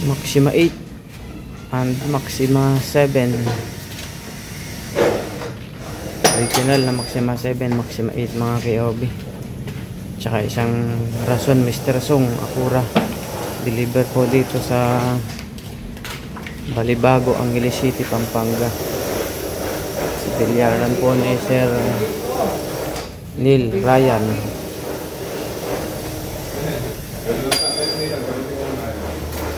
Maxima 8 and Maxima 7. Original na Maxima 7, Maxima 8 mga KOB. Tsaka isang Rason Mr. Sung Acura. Deliver po dito sa Balibago, Angeles City, Pampanga. Sa bilyaran po ni Sir Neil Ryan.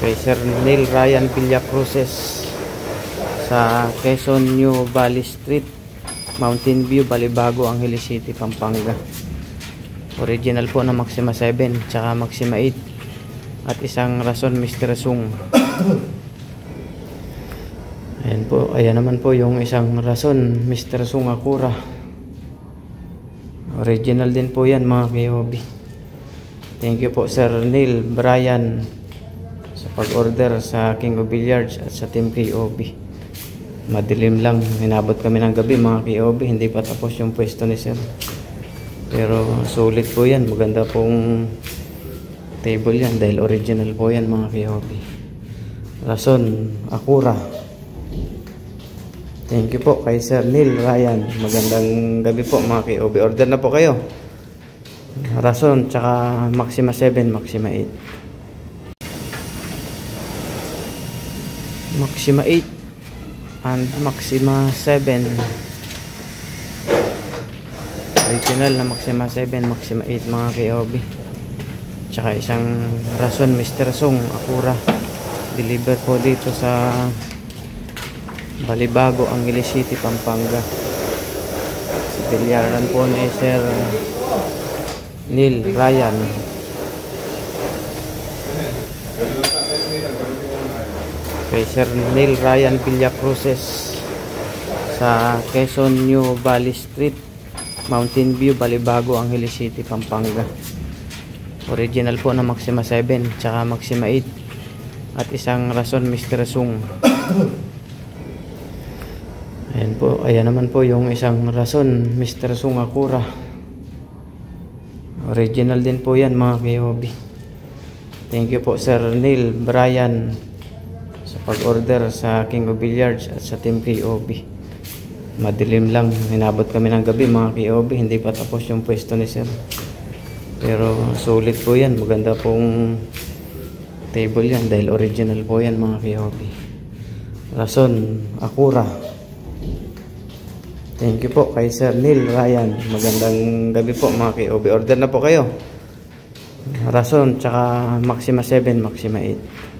Kay Sir Neil Ryan Villacruces sa Quezon New Valley Street, Mountain View, Balibago, Angeles City, Pampanga. Original po na Maxima 7 tsaka Maxima 8 at isang Rason Mr. Sung. Ayan po, ayan naman po yung isang Rason Mr. Sung Acura. Original din po yan mga KOB. Thank you po Sir Neil Brian sa pag-order sa King of Billiards at sa Team KOB. Madilim lang, hinabot kami ng gabi mga KOB, hindi pa tapos yung pwesto ni Sir. Pero sulit po yan, maganda pong table yan dahil original po yan mga KOB. Rason Acura. Thank you po kay Sir Neil Ryan. Magandang gabi po mga KOB. Order na po kayo. Rason tsaka Maxima 7, Maxima 8. Maxima 8 and Maxima 7. Original na Maxima 7, Maxima 8 mga KOB. Tsaka isang Rason Mr. Sung Acura. Deliver po dito sa Balibago, Angeles City, Pampanga. Sa bilyaran po ni Sir Neil Ryan. Kay Sir Neil Ryan Villacruces sa Quezon New Valley Street, Mountain View, Balibago, Angeles City, Pampanga. Original po na Maxima 7 tsaka Maxima 8 at isang Rason Mr. Sung. Ayan po, ayan naman po yung isang Rason Mr. Sung Acura. Original din po yan mga KOB. Thank you po Sir Neil Brian sa pag-order sa King of Billiards at sa Team KOB. Madilim lang, hinabot kami ng gabi mga KOB, hindi pa tapos yung pwesto ni Sir. Pero sulit po yan, maganda pong table yan dahil original po yan mga KOB. Rason Acura. Thank you po kay Sir Neil Ryan. Magandang gabi po mga KOB. Order na po kayo. Rason tsaka Maxima 7, Maxima 8.